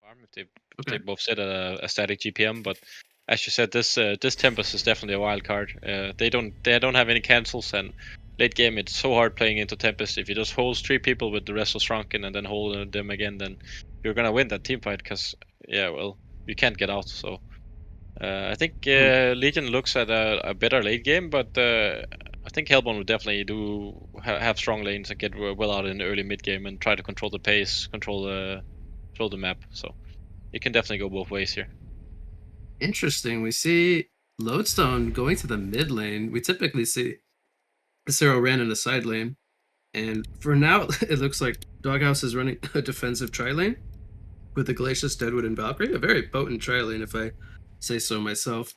farm if they both set a static GPM. But as you said, this Tempest is definitely a wild card. They don't have any cancels, and late game it's so hard playing into Tempest. If you just hold 3 people with the rest of shrunken and then hold them again, then you're gonna win that team fight because you can't get out. So I think Legion looks at a better late game, but I think Hellborn will definitely have strong lanes and get well out in the early mid game and try to control the pace, control the map. So it can definitely go both ways here. Interesting. We see Lodestone going to the mid lane. We typically see Cero ran in the side lane. And for now, it looks like Doghouse is running a defensive tri lane with the Glacius, Deadwood, and Valkyrie. A very potent tri lane, if I say so myself.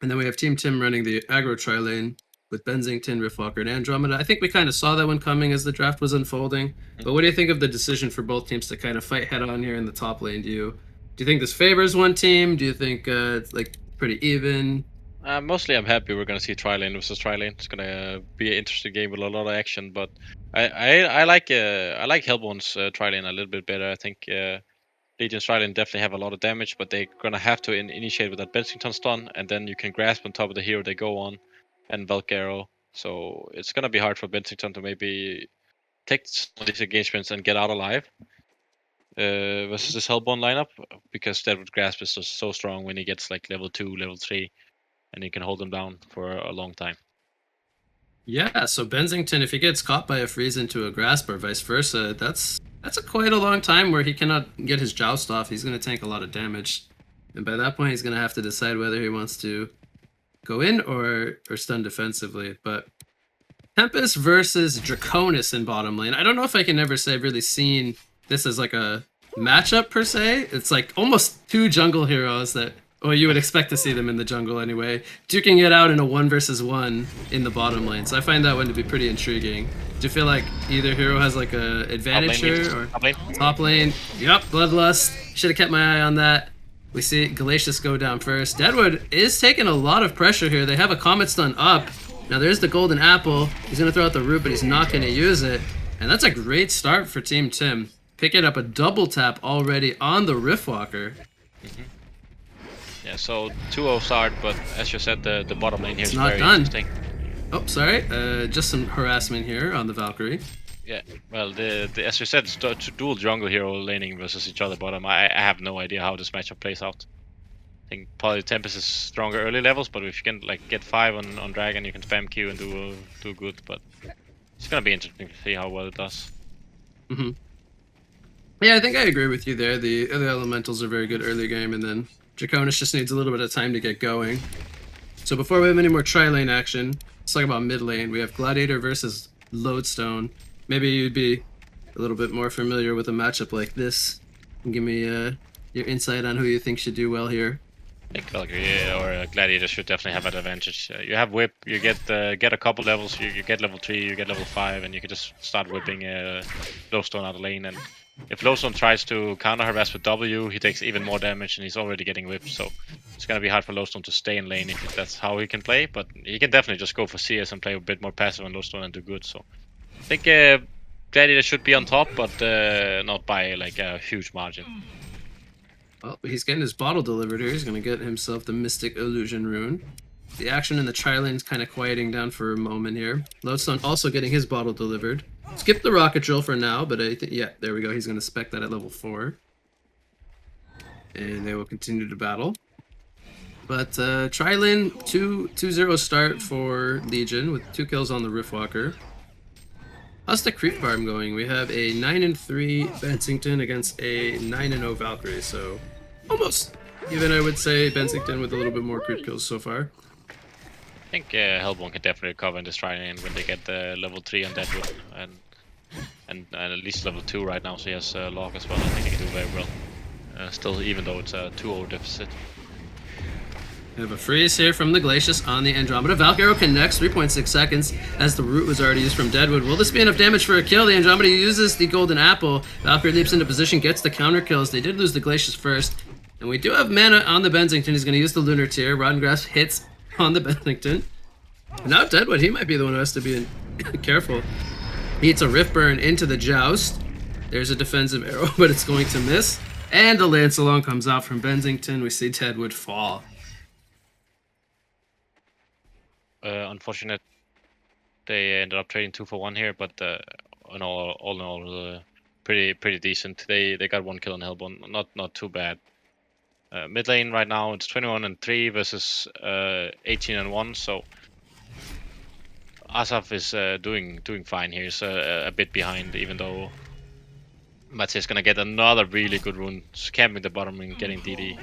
And then we have Team Tim running the aggro tri lane with Benzington, Riftwalker, and Andromeda. I think we kind of saw that one coming as the draft was unfolding. But what do you think of the decision for both teams to kind of fight head on here in the top lane? Do you think this favors one team? Do you think it's like pretty even? Mostly, I'm happy we're gonna see tri-lane versus tri-lane. It's gonna be an interesting game with a lot of action. But I like Hellborn's tri-lane a little bit better. I think Legion's tri-lane definitely have a lot of damage, but they're gonna have to initiate with that Bensington stun, and then you can grasp on top of the hero they go on, and Valkyro. So it's gonna be hard for Bensington to maybe take some of these engagements and get out alive. Versus this Hellborn lineup, because Deadwood Grasp is so strong when he gets like level 2, level 3, and he can hold them down for a long time. Yeah, so Benzington, if he gets caught by a freeze into a grasp or vice versa, that's quite a long time where he cannot get his joust off. He's going to tank a lot of damage, and by that point, he's going to have to decide whether he wants to go in or stun defensively. But Tempest versus Draconis in bottom lane. I don't know if I can ever say I've really seen this as like a matchup per se. It's like almost 2 jungle heroes that, well, you would expect to see them in the jungle anyway, duking it out in a 1 versus 1 in the bottom lane. So I find that one to be pretty intriguing. Do you feel like either hero has like a advantage here? Or top lane? Yep, Bloodlust. Should have kept my eye on that. We see Glacius go down first. Deadwood is taking a lot of pressure here. They have a Comet Stun up. Now there's the Golden Apple. He's going to throw out the root, but he's not going to use it. And that's a great start for Team Tim. Picking up a double tap already on the Riftwalker. Yeah, so 2-0 start, but as you said, the bottom lane here is not very done. interesting. Oh, sorry. Just some harassment here on the Valkyrie. Yeah, well, as you said, it's dual jungle hero laning versus each other bottom. I have no idea how this matchup plays out. I think probably Tempest is stronger early levels, but if you can like get 5 on Dragon, you can spam Q and do good. But it's gonna be interesting to see how well it does. Yeah, I think I agree with you there. The other elementals are very good early game, and then Draconis just needs a little bit of time to get going. So before we have any more tri-lane action, let's talk about mid lane. We have Gladiator versus Lodestone. Maybe you'd be a little bit more familiar with a matchup like this. And give me your insight on who you think should do well here. I think Valkyrie or Gladiator should definitely have an advantage. You have whip, you get a couple levels, you get level 3, you get level 5, and you can just start whipping Lodestone out of lane. And if Lodestone tries to counter harass with W, he takes even more damage, and he's already getting whipped. So it's gonna be hard for Lodestone to stay in lane if that's how he can play. But he can definitely just go for CS and play a bit more passive on Lodestone and do good. So I think Gladiator should be on top, but not by like a huge margin. Well, he's getting his bottle delivered here. He's going to get himself the Mystic Illusion rune. The action in the tri-lane is kind of quieting down for a moment here. Lodestone also getting his bottle delivered. Skip the rocket drill for now, but I think, yeah, there we go. He's going to spec that at level 4. And they will continue to battle. But tri-lane 2-0 start for Legion with 2 kills on the Riftwalker. How's the creep farm going? We have a 9-3 Bensington against a 9-0 Valkyrie, so almost even, I would say, Bensington with a little bit more creep kills so far. I think Hellborn can definitely recover in this tri-lane when they get level 3 on Deadwood, and at least level 2 right now, so he has Log as well. I think he can do very well, still, even though it's a 2-0 deficit. We have a freeze here from the Glacius on the Andromeda. Valkyro connects 3.6 seconds as the root was already used from Deadwood. Will this be enough damage for a kill? The Andromeda uses the Golden Apple. Valkyrie leaps into position, gets the counter kills. They did lose the Glacius first. And we do have mana on the Bensington. He's going to use the Lunar Tear. Rotten Grasp hits on the Bensington. Now Deadwood, he might be the one who has to be careful. He hits a Rift Burn into the Joust. There's a defensive arrow, but it's going to miss. And the Lance alone comes out from Bensington. We see Deadwood fall. Unfortunate. They ended up trading 2 for 1 here, but all in all, pretty decent. They got 1 kill on Hellbone, not too bad. Mid lane right now it's 21-3 versus 18-1. So Asaf is doing fine here. He's a bit behind, even though Mats is gonna get another really good rune, camping the bottom and getting DD.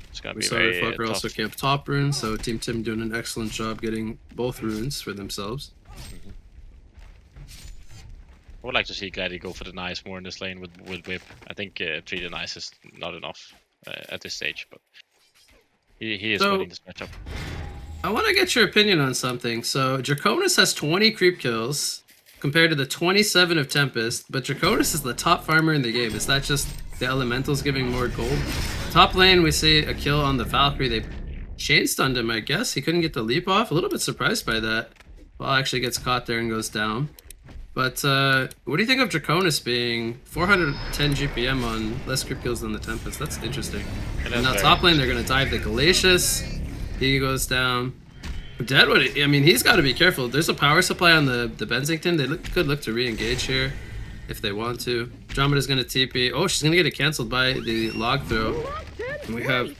It's gonna be very Fucker tough. also camped top rune, so Team Tim doing an excellent job getting both runes for themselves. I would like to see Glady go for the nice more in this lane with whip. I think 3 the nice is not enough at this stage, but he is winning this matchup. I want to get your opinion on something. So Draconis has 20 creep kills compared to the 27 of Tempest, but Draconis is the top farmer in the game. Is that just the elementals giving more gold? Top lane, we see a kill on the Valkyrie. They chain stunned him, I guess. He couldn't get the leap off. A little bit surprised by that. Well, actually gets caught there and goes down. But what do you think of Draconis being 410 GPM on less creep kills than the Tempest? That's interesting. And now top lane, they're going to dive the Glacius. He goes down. Deadwood, I mean, he's got to be careful. There's a power supply on the Bensington. They could look to re-engage here if they want to. Andromeda's going to TP. Oh, she's going to get it canceled by the log throw. And we have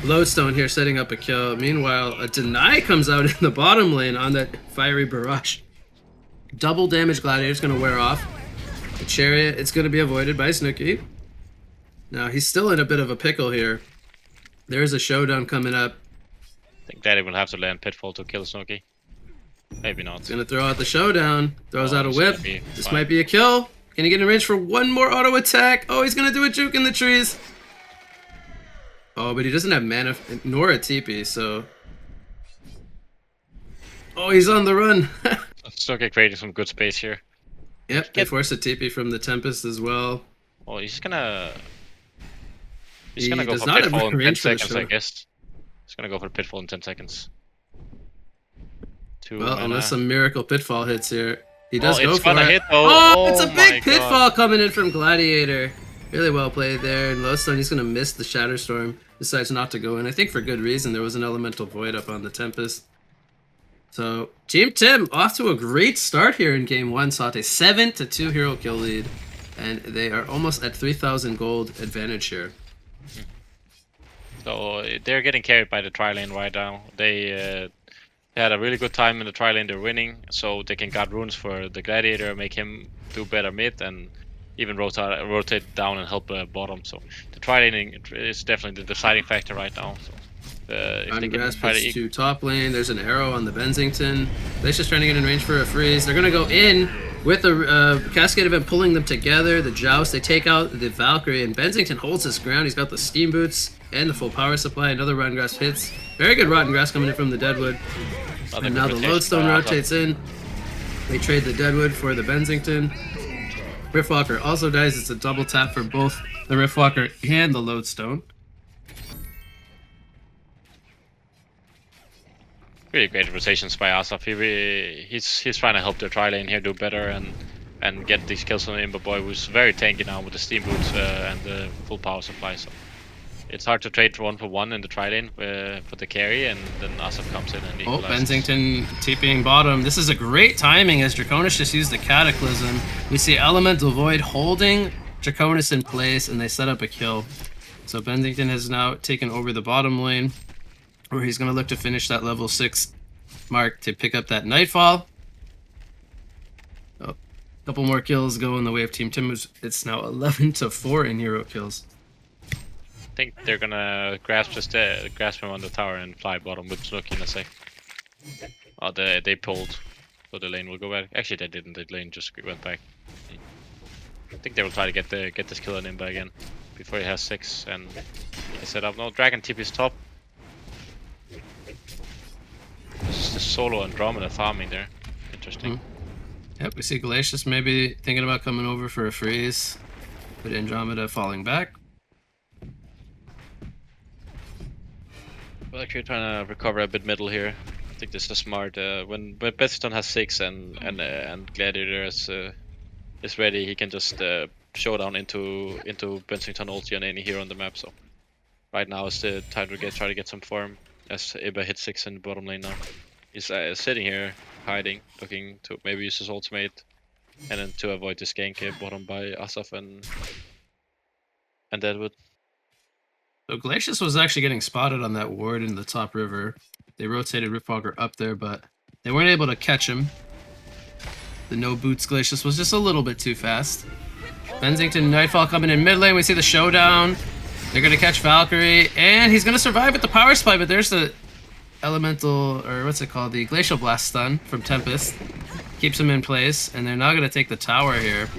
Lodestone here setting up a kill. Meanwhile, a deny comes out in the bottom lane on that fiery barrage. Double damage Gladiator's going to wear off. The Chariot, it's going to be avoided by Snooki. Now, he's still in a bit of a pickle here. There's a showdown coming up. I think Daddy will have to land Pitfall to kill Snooki. Maybe not. He's going to throw out the showdown. Throws out a whip. This might be a kill. Can he get in range for one more auto attack? Oh, he's going to do a juke in the trees. Oh, but he doesn't have mana nor a TP, so... Oh, he's on the run. Snooki creating some good space here. Yep, they force a TP from the Tempest as well. Oh, he's gonna go does for not have Pitfall in 10 range for the seconds, I show. guess. He's gonna go for Pitfall in 10 seconds. Well, unless some miracle Pitfall hits here. He does go for it. Hit, oh, it's a big Pitfall coming in from Gladiator. Really well played there. And Lowstone, he's going to miss the Shatterstorm. Decides not to go in. I think for good reason. There was an Elemental Void up on the Tempest. So, Team Tim off to a great start here in Game 1. Sought a 7-2 hero kill lead. And they are almost at 3,000 gold advantage here. So, they're getting carried by the tri lane right now. They had a really good time in the tri lane. They're winning. So, they can guard runes for the Gladiator, make him do better mid, and even rotate down and help bottom. So, the tri laning is definitely the deciding factor right now. So, if they get to top lane, there's an arrow on the Bensington. They're just trying to get in range for a freeze. They're going to go in with a Cascade event pulling them together. The Joust, they take out the Valkyrie, and Bensington holds his ground. He's got the Steam Boots and the full power supply. Another Rotten Grass hits. Very good Rotten Grass coming in from the Deadwood. And now the Lodestone rotates in. They trade the Deadwood for the Bensington. Riftwalker also dies. It's a double tap for both the Riftwalker and the Lodestone. Really great rotations by Asaf. He's trying to help their tri lane here do better and get these kills on Imber Boy, who's very tanky now with the Steam Boots and the full power supply. So it's hard to trade for one in the tri lane for the carry, and then Asaf comes in and equalizes. Bensington TPing bottom. This is a great timing as Draconis just used the Cataclysm. We see Elemental Void holding Draconis in place, and they set up a kill. So Bensington has now taken over the bottom lane, where he's going to look to finish that level 6 mark to pick up that Nightfall. A couple more kills go in the way of Team Tim. It's now 11-4 in hero kills. I think they're going to grasp him on the tower and fly bottom with Snooki in a sec. Oh, they pulled, so the lane will go back. Actually, they didn't. The lane just went back. I think they will try to get this kill on Imba again before he has 6 and he can set up. No, Dragon TP's top. This is the solo Andromeda farming there. Interesting. Yep, we see Glacius maybe thinking about coming over for a freeze, but Andromeda falling back. Well, actually trying to recover a bit middle here. I think this is smart. When Betheston has 6 and Gladiator is ready, he can just showdown into Bensington ulti on any hero on the map. So right now is the time to try to get some farm. As Iba hits 6 in the bottom lane now. He's sitting here, hiding, looking to maybe use his ultimate, and then to avoid this gank bottom by Asaf and Deadwood. So Glacius was actually getting spotted on that ward in the top river. They rotated Riftwalker up there, but they weren't able to catch him. The no boots Glacius was just a little bit too fast. Bensington Nightfall coming in mid lane. We see the showdown. They're gonna catch Valkyrie, and he's gonna survive with the power supply, but there's the elemental, or what's it called, the Glacial Blast stun from Tempest. Keeps him in place, and they're now gonna take the tower here.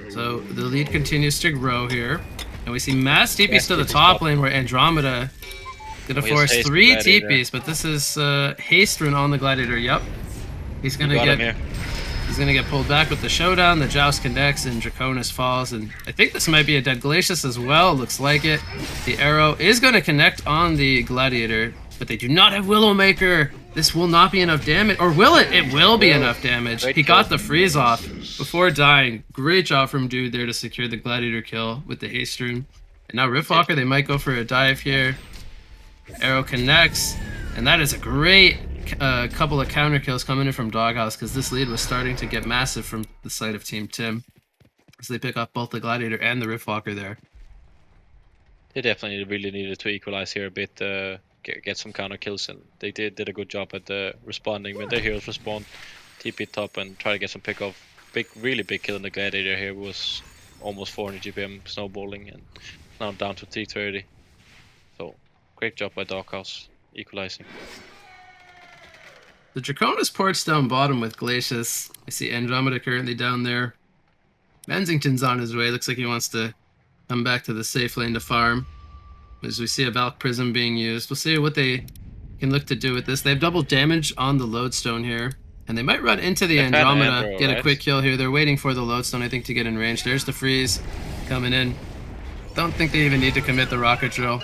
So the lead continues to grow here. And we see mass TPs to the top lane where Andromeda gonna force 3 TPs, but this is haste rune on the Gladiator. Yep. He's gonna get pulled back with the showdown. The Joust connects and Draconis falls, and I think this might be a dead Glacius as well. Looks like it. The arrow is gonna connect on the Gladiator, but they do not have Willowmaker. This will not be enough damage, or will it? It will be enough damage. He got the freeze off before dying. Great job from Dude there to secure the Gladiator kill with the haste rune. And now Riftwalker, they might go for a dive here. Arrow connects, and that is a great couple of counter kills coming in from Doghouse, because this lead was starting to get massive from the side of Team Tim. So they pick up both the Gladiator and the Riftwalker there. They definitely really needed to equalize here a bit, get some counter kills, and they did a good job at responding. When their heroes respawn, TP top and try to get some pick off. Really big kill in the Gladiator here was almost 400 GPM snowballing, and now down to 330. So great job by Doghouse equalizing. The Draconis ports down bottom with Glacius. I see Andromeda currently down there. Bensington's on his way. Looks like he wants to come back to the safe lane to farm. As we see a Valk Prism being used. We'll see what they can look to do with this. They have double damage on the Lodestone here. And they might run into the Andromeda, get a quick kill here. They're waiting for the Lodestone, I think, to get in range. There's the freeze coming in. Don't think they even need to commit the rocket drill.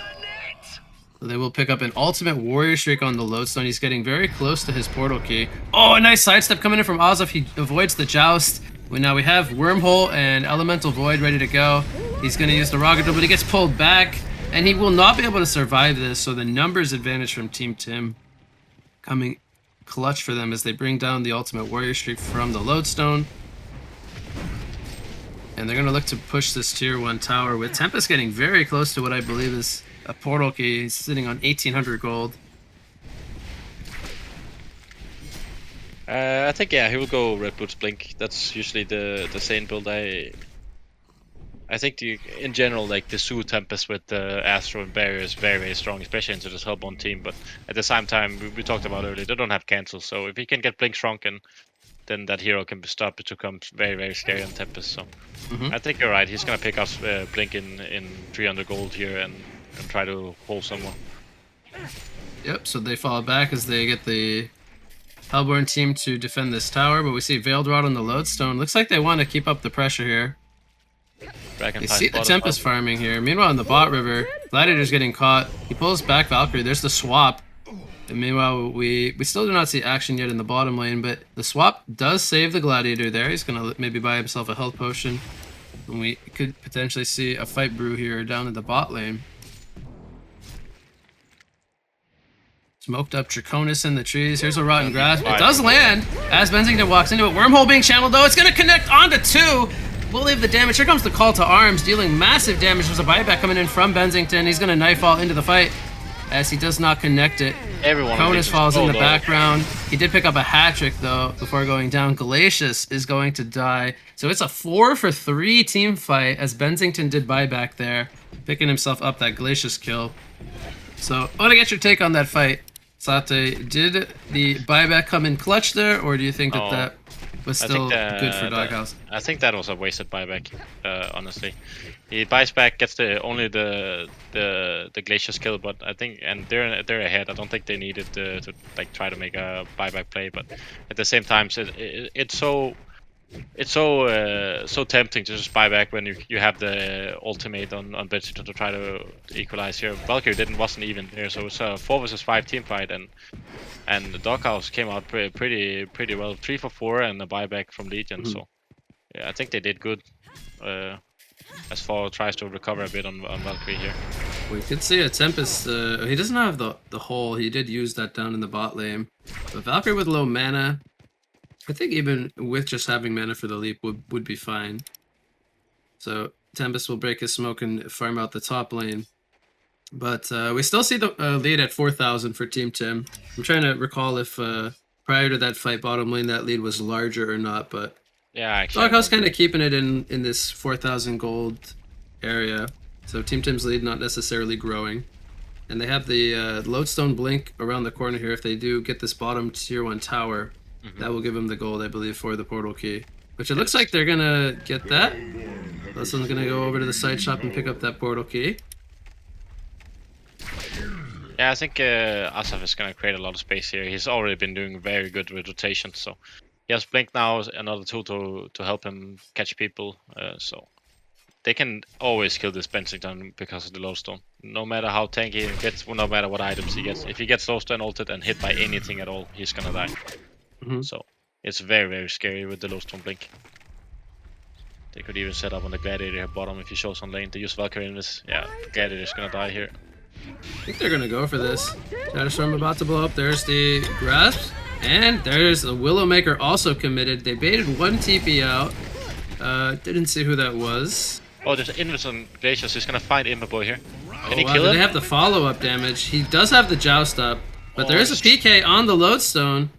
So they will pick up an ultimate warrior streak on the Lodestone. He's getting very close to his portal key. Oh, a nice sidestep coming in from Azov. He avoids the joust. Now we have Wormhole and Elemental Void ready to go. He's going to use the rocket drill, but he gets pulled back. And he will not be able to survive this. So the numbers advantage from Team Tim coming clutch for them as they bring down the ultimate warrior streak from the Lodestone. And they're going to look to push this tier 1 tower with Tempest getting very close to what I believe is a portal key. He's sitting on 1800 gold. I think, yeah, he will go Red Boots Blink. That's usually the same build. I think in general, like the Zoo Tempest with the Astro and Barrier is very, very strong, especially into this Hellbourne team. But at the same time, we talked about earlier, they don't have cancel. So if he can get Blink shrunken, then that hero can stop it to become very, very scary on Tempest. So I think you're right. He's gonna pick up Blink in 300 gold here and try to hold someone. Yep. So they fall back as they get the Hellbourne team to defend this tower. But we see Veiled Rod on the Lodestone. Looks like they want to keep up the pressure here. They see the Tempest farming here. Meanwhile, in the bot river, Gladiator's getting caught. He pulls back Valkyrie. There's the swap. And meanwhile, we still do not see action yet in the bottom lane, but the swap does save the Gladiator there. He's going to maybe buy himself a health potion. And we could potentially see a fight brew here down in the bot lane. Smoked up Draconis in the trees. Here's a Rotten Grass. It does land as Bensington walks into it. Wormhole being channeled, though. It's going to connect onto 2. We'll leave the damage. Here comes the call to arms, dealing massive damage. There's a buyback coming in from Bensington. He's going to Nightfall into the fight as he does not connect it. Draconis falls in the background. He did pick up a hat trick, though, before going down. Glacius is going to die. So it's a 4-for-3 team fight as Bensington did buyback there, picking himself up that Glacius kill. So I want to get your take on that fight. Sate, did the buyback come in clutch there, or do you think that was still good for Doghouse? I think that was a wasted buyback, honestly. He buys back, gets only the Glacius kill, but I think, and they're ahead. I don't think they needed to like try to make a buyback play, but at the same time, it's so tempting to just buy back when you have the ultimate on Bensington to try to equalize here. Valkyrie wasn't even there, so it's a 4 versus 5 team fight, and the Doghouse came out pretty well, 3 for 4 and a buyback from Legion. So yeah, I think they did good. as far tries to recover a bit on Valkyrie here. We could see a Tempest. He doesn't have the hole. He did use that down in the bot lane. But Valkyrie with low mana, I think even with just having mana for the leap would be fine. So Tempest will break his smoke and farm out the top lane. But we still see the lead at 4,000 for Team Tim. I'm trying to recall if prior to that fight bottom lane that lead was larger or not, but yeah, actually, Doghouse kind of keeping it in this 4,000 gold area. So Team Tim's lead not necessarily growing. And they have the Lodestone Blink around the corner here. If they do get this bottom tier 1 tower, that will give them the gold, I believe, for the portal key. Which it looks like they're going to get that. This one's going to go over to the side shop and pick up that portal key. Yeah, I think Asaf is going to create a lot of space here. He's already been doing very good with rotation, so he has Blink now, another tool to help him catch people. So they can always kill this Bensington because of the Lodestone. No matter how tanky he gets, no matter what items he gets. If he gets Lodestone ulted and hit by anything at all, he's going to die. So it's very, very scary with the Lodestone Blink. They could even set up on the Gladiator here bottom if he shows on lane. They use Valkyrie in this. Yeah, Gladiator's going to die here. I think they're gonna go for this. Shadowstorm about to blow up. There's the grasp, and there's the Willowmaker also committed. They baited one TP out. Didn't see who that was. Oh, there's an Invis on Glacius. He's gonna find Immerboy here. Can he Wow, kill him? they have the follow-up damage. He does have the joust up, but there is a PK on the Lodestone.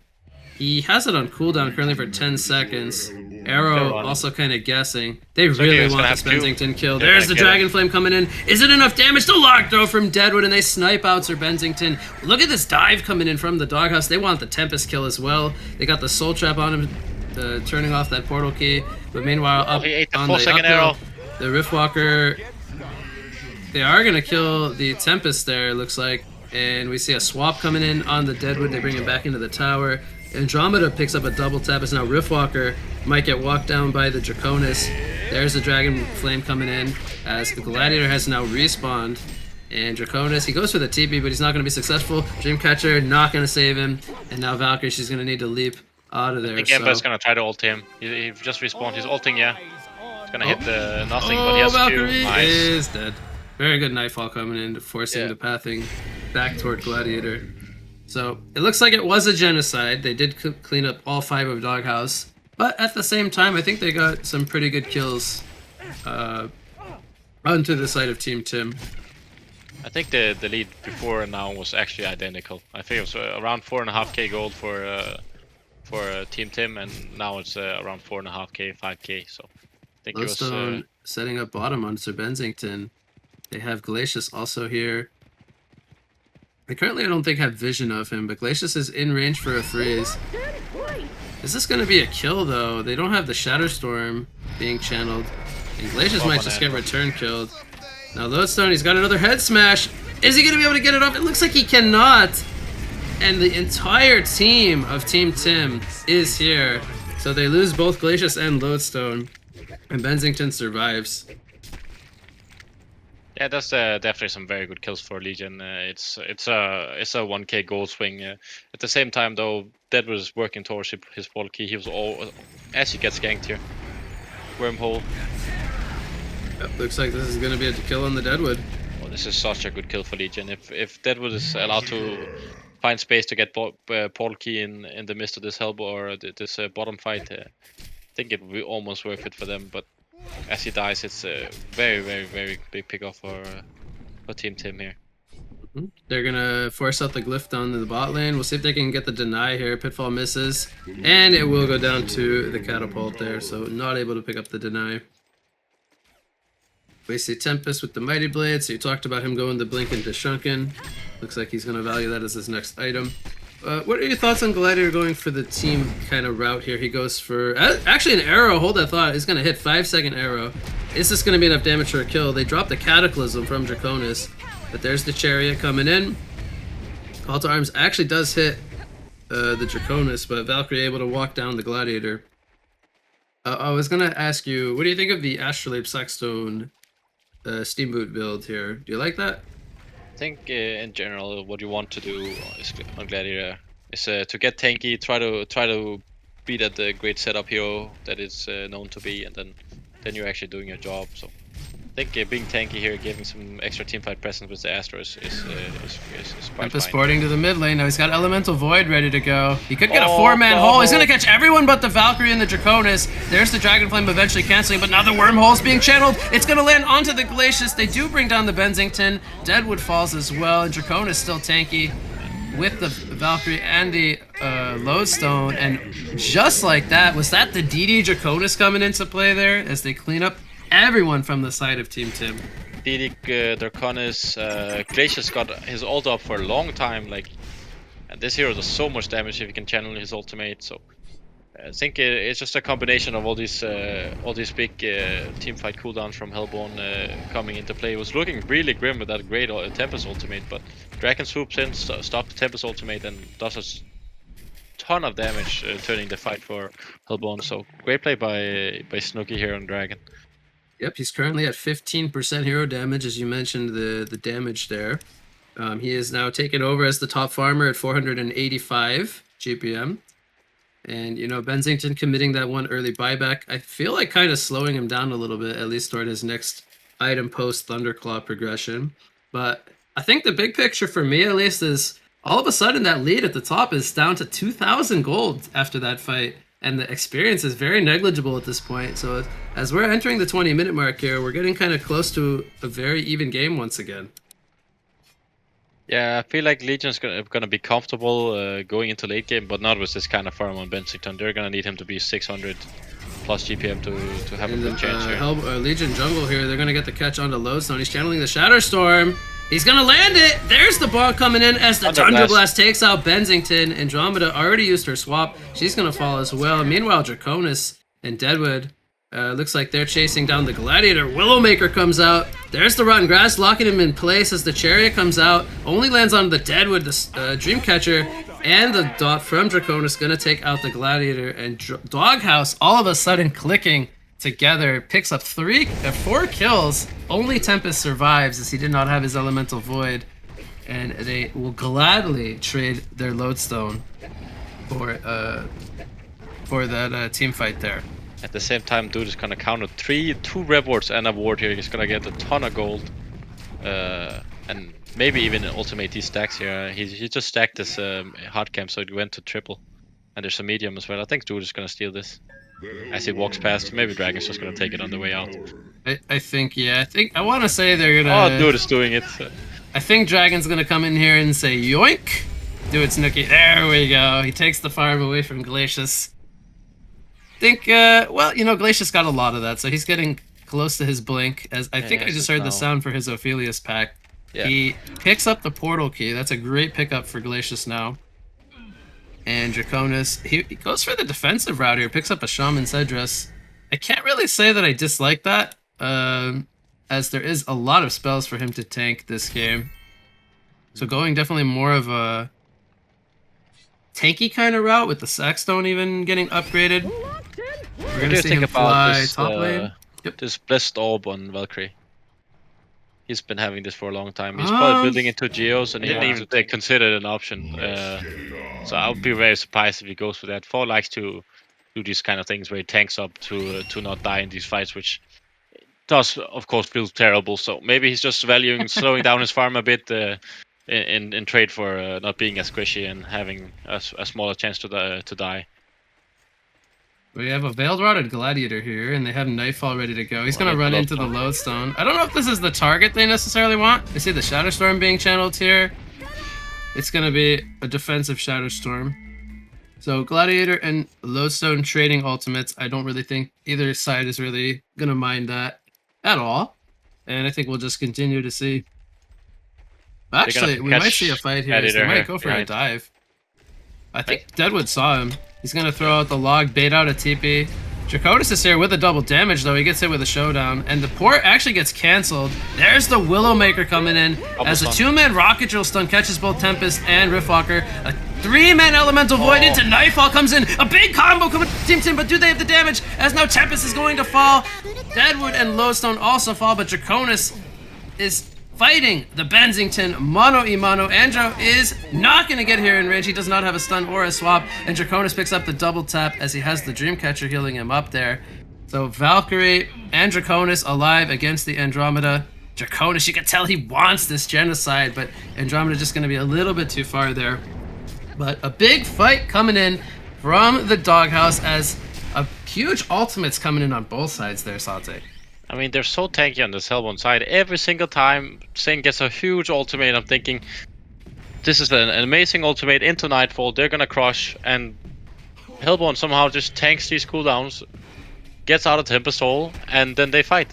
He has it on cooldown currently for 10 seconds. Arrow also kind of guessing. They really want this Bensington kill. There's the Dragon Flame coming in. Is it enough damage? The lock throw from Deadwood, and they snipe out Sir Bensington. Look at this dive coming in from the Doghouse. They want the Tempest kill as well. They got the Soul Trap on him, turning off that portal key. But meanwhile, up he ate the on 4-second arrow. The Riftwalker, they are going to kill the Tempest there, it looks like. And we see a swap coming in on the Deadwood. They bring him back into the tower. Andromeda picks up a double tap as now Riftwalker might get walked down by the Draconis. There's the Dragon Flame coming in as the Gladiator has now respawned. And Draconis, he goes for the TP, but he's not going to be successful. Dreamcatcher not going to save him. And now Valkyrie, she's going to need to leap out of there. I think Ember's going to try to ult him. He just respawned. He's ulting, yeah. He's going to hit the nothing, but he has Valkyrie Q. Nice. is dead. Very good Nightfall coming in, forcing the pathing back toward Gladiator. So it looks like it was a genocide. They did clean up all 5 of Doghouse, but at the same time, I think they got some pretty good kills onto the side of Team Tim. I think the lead before and now was actually identical. I think it was around 4.5k gold for Team Tim, and now it's around 4.5k, 5k. So I think Lodestone it was setting up bottom on Sir Bensington. They have Glacius also here. They currently, I don't think, have vision of him, but Glacius is in range for a freeze. Is this going to be a kill, though? They don't have the Shatterstorm being channeled. And Glacius might just get return killed. Now, Lodestone, he's got another head smash. Is he going to be able to get it off? It looks like he cannot. And the entire team of Team Tim is here. So they lose both Glacius and Lodestone. And Bensington survives. yeah, that's definitely some very good kills for Legion. It's a 1k gold swing. At the same time, though, Dead was working towards his portal key. He was as he gets ganked here. Wormhole. Yep, looks like this is going to be a kill on the Deadwood. Oh, this is such a good kill for Legion. If Deadwood is allowed to find space to get portal key in the midst of this Hellboy or this bottom fight, I think it would be almost worth it for them. But as he dies, it's a very, very, very big pickoff for Team Tim here. They're gonna force out the glyph down to the bot lane. We'll see if they can get the deny here. Pitfall misses, and it will go down to the catapult there, so not able to pick up the deny. We see Tempest with the Mighty Blade, so you talked about him going to Blink into Shrunken. Looks like he's gonna value that as his next item. What are your thoughts on Gladiator going for the team kind of route here? He goes for actually an arrow. Hold that thought. He's gonna hit 5-second arrow. Is this gonna be enough damage for a kill? They drop the Cataclysm from Draconis, but there's the Chariot coming in. Call to Arms actually does hit the Draconis, but Valkyrie able to walk down the Gladiator. I was gonna ask you, what do you think of the Astrolabe Sackstone Steamboot build here? Do you like that? I think in general, what you want to do on Gladiator is to get tanky, try to beat at the great setup hero that it's known to be, and then then you're actually doing your job. So I think being tanky here, giving some extra teamfight presence with the Astro is quite Tempest fine. porting to the mid lane. Now he's got Elemental Void ready to go. He could get a 4-man bubble. hole. He's going to catch everyone but the Valkyrie and the Draconis. There's the Dragon Flame eventually canceling, but now the Wormhole's being channeled. It's going to land onto the Glacius. They do bring down the Benzington. Deadwood falls as well, and Draconis still tanky with the Valkyrie and the Lodestone. And just like that, was that the DD Draconis coming into play there as they clean up everyone from the side of Team Tim? DD Draconis, Glacius got his ult up for a long time, like, and this hero does so much damage if he can channel his ultimate. So I think it's just a combination of all these big teamfight cooldowns from Hellborn coming into play. It was looking really grim with that great Tempest ultimate, but Dragon swoops in, stops the Tempest ultimate, and does a ton of damage, turning the fight for Hellborn. So great play by Snooki here on Dragon. Yep, he's currently at 15% hero damage, as you mentioned the damage there. He is now taken over as the top farmer at 485 GPM. And, you know, Benzington committing that one early buyback, I feel like kind of slowing him down a little bit, at least toward his next item post Thunderclaw progression. But I think the big picture for me, at least, is all of a sudden that lead at the top is down to 2,000 gold after that fight. And the experience is very negligible at this point. So as we're entering the 20-minute mark here, we're getting kind of close to a very even game once again. Yeah, I feel like Legion's gonna be comfortable going into late game, but not with this kind of farm on Benzington. They're gonna need him to be 600 plus GPM to have a good chance here. Legion jungle here, they're gonna get the catch onto Lodestone. He's channeling the Shatterstorm. He's gonna land it! There's the bonk coming in as the Thunder Blast takes out Benzington. Andromeda already used her swap. She's gonna fall as well. Meanwhile, Draconis and Deadwood, looks like they're chasing down the Gladiator. Willowmaker comes out. There's the Rotten Grass, locking him in place as the Chariot comes out. Only lands on the Deadwood, the Dreamcatcher, and the dot from Draconis gonna take out the Gladiator. And Doghouse all of a sudden clicking together, picks up 4 kills. Only Tempest survives as he did not have his Elemental Void, and they will gladly trade their Lodestone for that team fight there. At the same time, dude is gonna counter 2 rev wards and a ward here. He's gonna get a ton of gold, and maybe even ultimate these stacks here. He just stacked this hard camp, so it went to triple, and there's a medium as well. I think dude is gonna steal this as he walks past. Maybe Dragon's just gonna take it on the way out. I think I want to say they're gonna. Oh, dude is doing it. I think Dragon's gonna come in here and say yoink. Do it, Snooki. There we go. He takes the farm away from Glacius. I think, well, you know, Glacius got a lot of that, so he's getting close to his blink. As I think I just heard the sound for his Ophelius pack. Yeah. He picks up the portal key. That's a great pickup for Glacius now. And Draconis, he goes for the defensive route here, picks up a Shaman Cedrus. I can't really say that I dislike that, as there is a lot of spells for him to tank this game. So going definitely more of a tanky kind of route with the Sackstone even getting upgraded. We're gonna see him fly top lane. This Blessed Orb on Valkyrie. He's been having this for a long time. He's probably building into Geos, and he didn't even consider it an option. So I would be very surprised if he goes for that. Fall likes to do these kind of things where he tanks up to not die in these fights, which does, of course, feel terrible. So maybe he's just valuing slowing down his farm a bit in trade for not being as squishy and having a smaller chance to die. We have a Veiled Rotted Gladiator here, and they have Nightfall ready to go. He's going to run into the Lodestone. I don't know if this is the target they necessarily want. They see the Shatterstorm being channeled here. It's going to be a defensive Shatterstorm. So Gladiator and Lodestone trading ultimates. I don't really think either side is really going to mind that at all. And I think we'll just continue to see. Actually, we might see a fight here. They might go for a dive. I think Deadwood saw him. He's going to throw out the log, bait out a TP. Draconis is here with a double damage, though. He gets hit with a showdown. And the port actually gets canceled. There's the Willowmaker coming in. As a 2-man Rocket Drill stun catches both Tempest and Riftwalker. A 3-man Elemental Void into Nightfall comes in. A big combo coming to Team Tim, but do they have the damage? As now Tempest is going to fall. Deadwood and Lodestone also fall, but Draconis is fighting the Benzington mano a mano. Andro is not going to get here in range. He does not have a stun or a swap. And Draconis picks up the double tap as he has the Dreamcatcher healing him up there. So Valkyrie and Draconis alive against the Andromeda. Draconis, you can tell he wants this genocide, but Andromeda just going to be a little bit too far there. But a big fight coming in from the Doghouse as a huge ultimate's coming in on both sides there, Sate. I mean, they're so tanky on this Hellbourne side. Every single time Singh gets a huge ultimate, I'm thinking, this is an amazing ultimate into Nightfall. They're gonna crush, and Hellbourne somehow just tanks these cooldowns, gets out of Tempest Hole, and then they fight.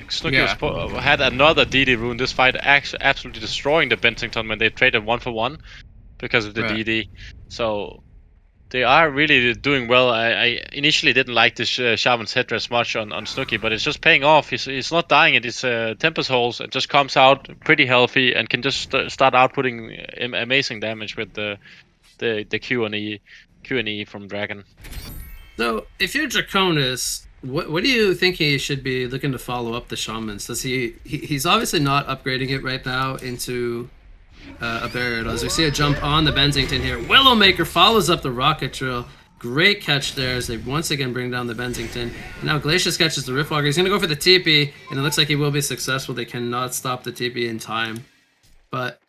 Snooki had another DD rune this fight, actually absolutely destroying the Bensington when they traded 1-for-1 because of the DD. So they are really doing well. I initially didn't like this Shaman's headdress much on Snooki, but it's just paying off. He's not dying in his Tempest Holes and just comes out pretty healthy and can just start outputting amazing damage with the Q and E from Dragon. So if you're Draconis, what do you think he should be looking to follow up the Shamans? Does he's obviously not upgrading it right now into a barrier. As we see a jump on the Bensington here. Willowmaker follows up the rocket drill. Great catch there as they once again bring down the Bensington. And now Glacius catches the Riftwalker. He's going to go for the TP, and it looks like he will be successful. They cannot stop the TP in time. But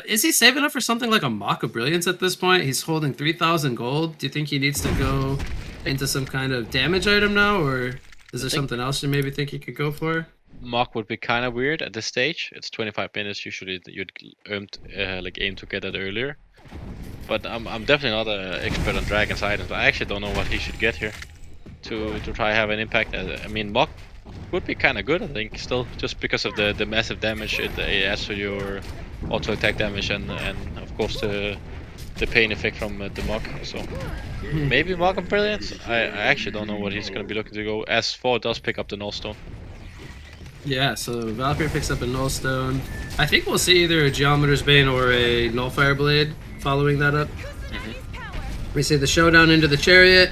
is he saving up for something like a Mock of Brilliance at this point? He's holding 3,000 gold. Do you think he needs to go into some kind of damage item now, or is there something else you maybe think he could go for? Mock would be kind of weird at this stage. It's 25 minutes. Usually you'd aim to get it earlier. But I'm definitely not an expert on Dragon's items. I actually don't know what he should get here to try have an impact. I mean, Mock would be kind of good, I think, still, just because of the massive damage it adds to your auto attack damage and of course the pain effect from the Mock. So maybe Mock of Brilliance. I actually don't know what he's going to be looking to go. As 4 does pick up the Nullstone. Yeah, so Valkyrie picks up a Nullstone. I think we'll see either a Geometer's Bane or a Nullfire Blade following that up. We see the showdown into the Chariot.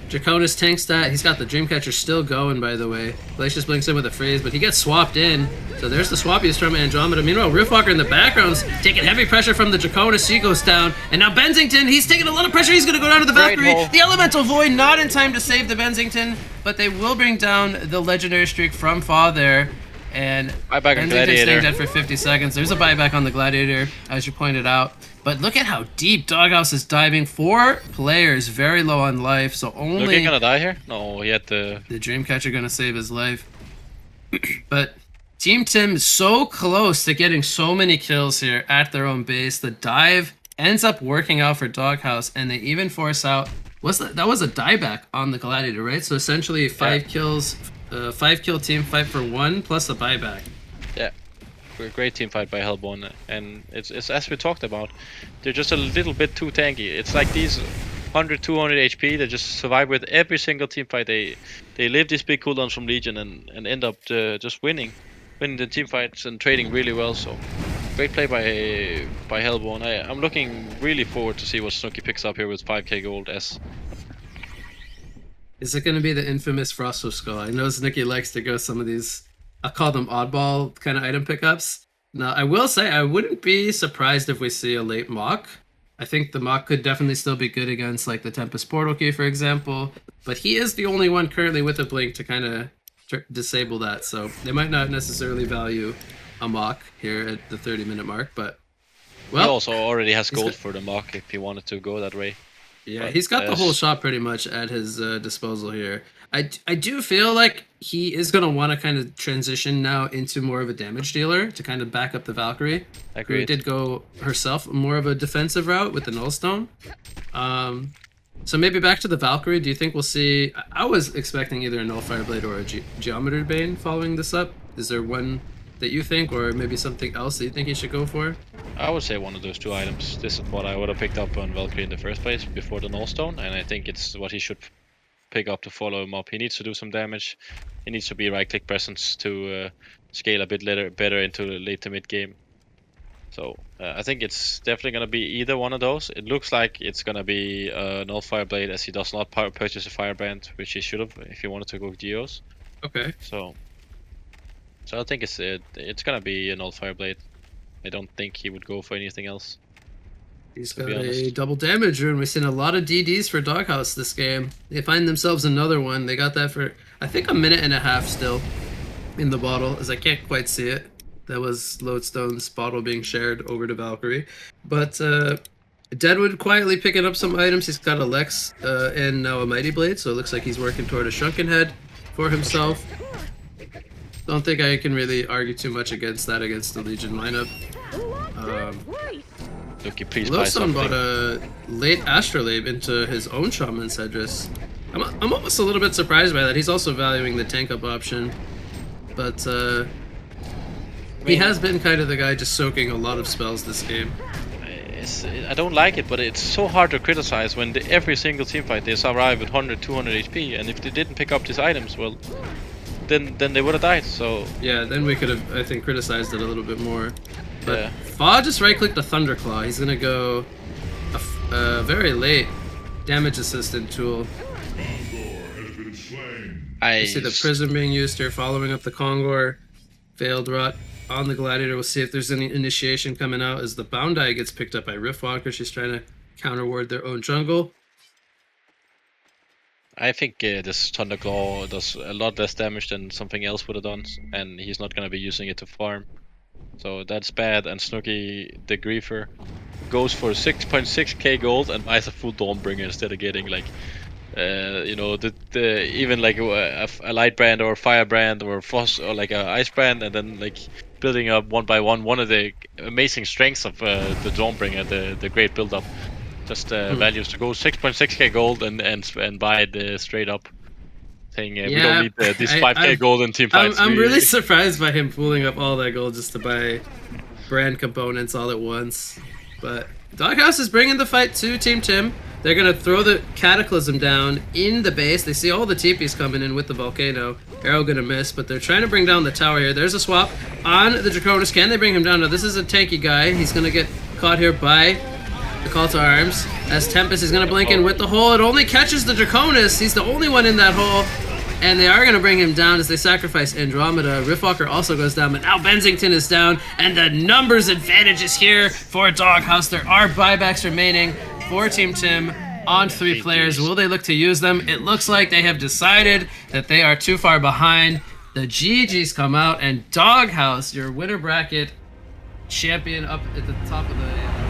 Draconis tanks that. He's got the Dreamcatcher still going, by the way. Glacius blinks in with a freeze, but he gets swapped in. So there's the swappies from Andromeda. Meanwhile, Riftwalker in the background's taking heavy pressure from the Draconis. She goes down. And now Bensington, he's taking a lot of pressure. He's going to go down to the Valkyrie. The Elemental Void not in time to save the Bensington, but they will bring down the Legendary Streak from Father. And Bensington staying dead for 50 seconds. There's a buyback on the Gladiator, as you pointed out. But look at how deep Doghouse is diving. 4 players, very low on life, so only... Looking gonna die here? No, he had the Dreamcatcher gonna save his life. But Team Tim is so close to getting so many kills here at their own base. The dive ends up working out for Doghouse, and they even force out... That was a dieback on the Gladiator, right? So essentially 5 kills, 5 kill team fight for 1 plus a buyback. Yeah. Great team fight by Hellbourne, and it's as we talked about, they're just a little bit too tanky. It's like these 100, 200 HP that just survive with every single team fight. They live these big cooldowns from Legion and end up just winning the team fights and trading really well. So great play by Hellbourne. I'm looking really forward to see what Snooki picks up here with 5k gold. Is it going to be the infamous Frosto Skull? I know Snooki likes to go some of these, I'll call them oddball kind of item pickups. Now, I will say I wouldn't be surprised if we see a late Mock. I think the Mock could definitely still be good against like the Tempest Portal Key, for example. But he is the only one currently with a blink to kind of disable that. So they might not necessarily value a Mock here at the 30-minute mark. But, well, he also already has gold for the Mock if he wanted to go that way. Yeah, he's got the whole shop pretty much at his disposal here. I do feel like he is going to want to kind of transition now into more of a damage dealer to kind of back up the Valkyrie. Agreed. Who did go herself more of a defensive route with the Nullstone. So maybe back to the Valkyrie. Do you think we'll see... I was expecting either a Nullfire Blade or a Geometer Bane following this up. Is there one that you think, or maybe something else that you think he should go for? I would say one of those 2 items. This is what I would have picked up on Valkyrie in the first place before the Nullstone, and I think it's what he should pick up to follow him up. He needs to do some damage. He needs to be right-click presence to scale a bit better into the late to mid game. So I think it's definitely going to be either one of those. It looks like it's going to be Nullfire Blade, as he does not purchase a Firebrand, which he should have if he wanted to go Geos. Okay. So I think it's going to be a Nullfire Blade. I don't think he would go for anything else. He's got a double damage rune. We've seen a lot of DDs for Doghouse this game. They find themselves another one. They got that for... I think a minute and a half still in the bottle, as I can't quite see it. That was Lodestone's bottle being shared over to Valkyrie. But Deadwood quietly picking up some items. He's got a Lex and now a Mighty Blade, so it looks like he's working toward a Shrunken Head for himself. Don't think I can really argue too much against that against the Legion lineup. Lucky, please buy Lodestone something. bought a late Astrolabe into his own Shaman's Headdress. I'm almost a little bit surprised by that. He's also valuing the tank up option, but he has been kind of the guy just soaking a lot of spells this game. I don't like it, but it's so hard to criticize when every single team fight they survive with 100, 200 HP, and if they didn't pick up these items, well, then they would have died. So yeah, then we could have, I think, criticized it a little bit more. But yeah. Fa just right-clicked a Thunderclaw. He's gonna go a very late damage assistant tool. You see the Prism being used here, following up the Kongor. Failed Rot on the Gladiator. We'll see if there's any initiation coming out as the Boundai gets picked up by Riftwalker. She's trying to counter-ward their own jungle. I think this Thunderclaw does a lot less damage than something else would have done, and he's not going to be using it to farm. So that's bad, and Snooki, the Griefer, goes for 6.6k gold and buys a full Dawnbringer instead of getting like, you know, even like a light brand or a fire brand or a frost or like a ice brand, and then like building up one by one. One of the amazing strengths of the Dawnbringer, the great build up. Just values to go 6.6k gold and buy it straight up, saying we don't need this 5k gold in team fights. I'm really surprised by him pulling up all that gold just to buy brand components all at once. But Doghouse is bringing the fight to Team Tim. They're gonna throw the Cataclysm down in the base. They see all the TPs coming in with the Volcano. Arrow gonna miss, but they're trying to bring down the tower here. There's a swap on the Draconis. Can they bring him down? No, this is a tanky guy. He's gonna get caught here by the Call to Arms. As Tempest is going to blink in with the hole. It only catches the Draconis. He's the only one in that hole. And they are going to bring him down as they sacrifice Andromeda. Riftwalker also goes down, but now Benzington is down. And the numbers advantage is here for Doghouse. There are buybacks remaining for Team Tim on 3 players. Will they look to use them? It looks like they have decided that they are too far behind. The GGs come out, and Doghouse, your winner bracket champion up at the top of the